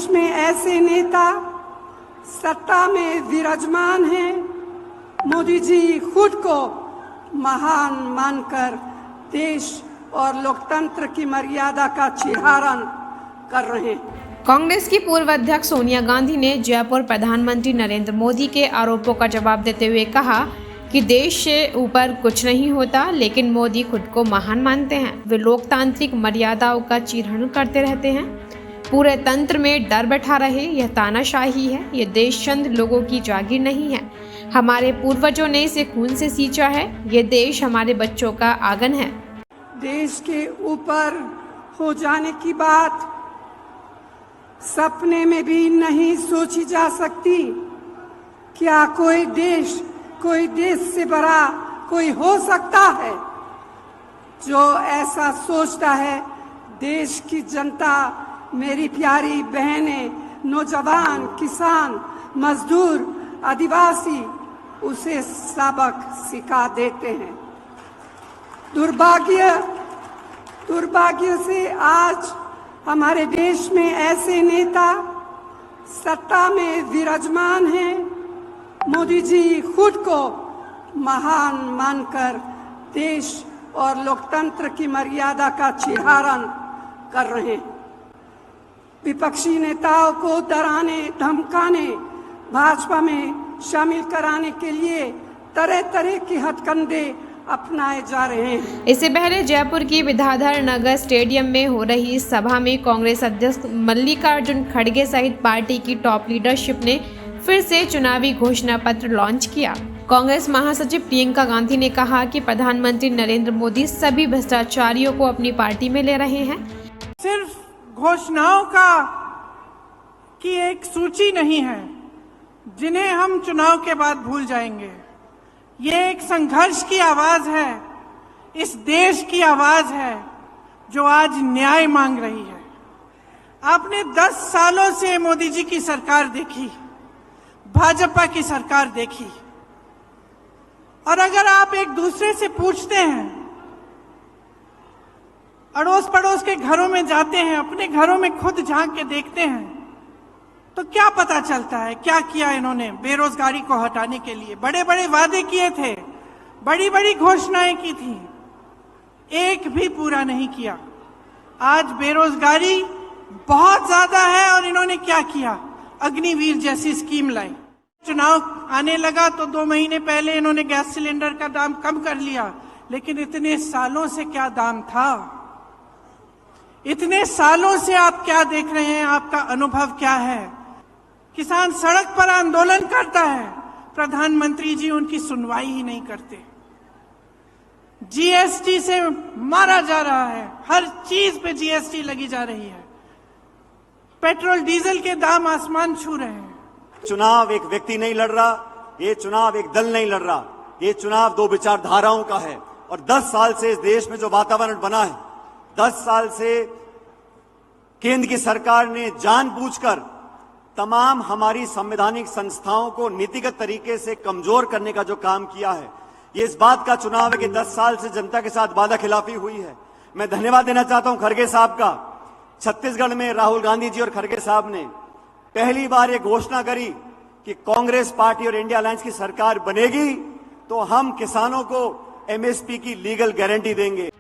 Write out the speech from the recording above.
देश में ऐसे नेता सत्ता में विराजमान हैं। मोदी जी खुद को महान मानकर देश और लोकतंत्र की मर्यादा का छिहारण कर रहे हैं। कांग्रेस की पूर्व अध्यक्ष सोनिया गांधी ने जयपुर प्रधानमंत्री नरेंद्र मोदी के आरोपों का जवाब देते हुए कहा कि देश से ऊपर कुछ नहीं होता, लेकिन मोदी खुद को महान मानते हैं। वे लोकतांत्रिक मर्यादाओं का चीरहरण करते रहते हैं, पूरे तंत्र में डर बैठा रहे। यह तानाशाही है, यह देश चंद लोगों की जागीर नहीं है। हमारे पूर्वजों ने इसे खून से सींचा है। यह देश हमारे बच्चों का आंगन है। देश के ऊपर हो जाने की बात सपने में भी नहीं सोची जा सकती। क्या कोई देश से बड़ा कोई हो सकता है? जो ऐसा सोचता है, देश की जनता, मेरी प्यारी बहनें, नौजवान, किसान, मजदूर, आदिवासी उसे सबक सिखा देते हैं। दुर्भाग्य से आज हमारे देश में ऐसे नेता सत्ता में विराजमान हैं। मोदी जी खुद को महान मानकर देश और लोकतंत्र की मर्यादा का छिहारण कर रहे हैं। विपक्षी नेताओं को डराने धमकाने, भाजपा में शामिल कराने के लिए तरह तरह के हथकंडे अपनाए जा रहे हैं। इससे पहले जयपुर की विद्याधर नगर स्टेडियम में हो रही सभा में कांग्रेस अध्यक्ष मल्लिकार्जुन खड़गे सहित पार्टी की टॉप लीडरशिप ने फिर से चुनावी घोषणा पत्र लॉन्च किया। कांग्रेस महासचिव प्रियंका गांधी ने कहा कि प्रधानमंत्री नरेंद्र मोदी सभी भ्रष्टाचारियों को अपनी पार्टी में ले रहे हैं। सिर्फ घोषणाओं की एक सूची नहीं है जिन्हें हम चुनाव के बाद भूल जाएंगे। ये एक संघर्ष की आवाज है, इस देश की आवाज है जो आज न्याय मांग रही है। आपने 10 सालों से मोदी जी की सरकार देखी, भाजपा की सरकार देखी, और अगर आप एक दूसरे से पूछते हैं, अड़ोस पड़ोस के घरों में जाते हैं, अपने घरों में खुद झांक के देखते हैं, तो क्या पता चलता है क्या किया इन्होंने बेरोजगारी को हटाने के लिए। बड़े बड़े वादे किए थे, बड़ी बड़ी घोषणाएं की थी, एक भी पूरा नहीं किया। आज बेरोजगारी बहुत ज्यादा है और इन्होंने क्या किया, अग्निवीर जैसी स्कीम लाई। चुनाव आने लगा तो 2 महीने पहले इन्होंने गैस सिलेंडर का दाम कम कर लिया, लेकिन इतने सालों से क्या दाम था? इतने सालों से आप क्या देख रहे हैं? आपका अनुभव क्या है? किसान सड़क पर आंदोलन करता है, प्रधानमंत्री जी उनकी सुनवाई ही नहीं करते। जीएसटी से मारा जा रहा है, हर चीज पे जीएसटी लगी जा रही है, पेट्रोल डीजल के दाम आसमान छू रहे हैं। चुनाव एक व्यक्ति नहीं लड़ रहा, ये चुनाव एक दल नहीं लड़ रहा, ये चुनाव 2 विचारधाराओं का है। और 10 साल से इस देश में जो वातावरण बना है, 10 साल से केंद्र की सरकार ने जानबूझकर तमाम हमारी संवैधानिक संस्थाओं को नीतिगत तरीके से कमजोर करने का जो काम किया है, ये इस बात का चुनाव है कि 10 साल से जनता के साथ वादा खिलाफी हुई है। मैं धन्यवाद देना चाहता हूं खड़गे साहब का। छत्तीसगढ़ में राहुल गांधी जी और खड़गे साहब ने पहली बार ये घोषणा करी कि कांग्रेस पार्टी और इंडिया अलायंस की सरकार बनेगी तो हम किसानों को एमएसपी की लीगल गारंटी देंगे।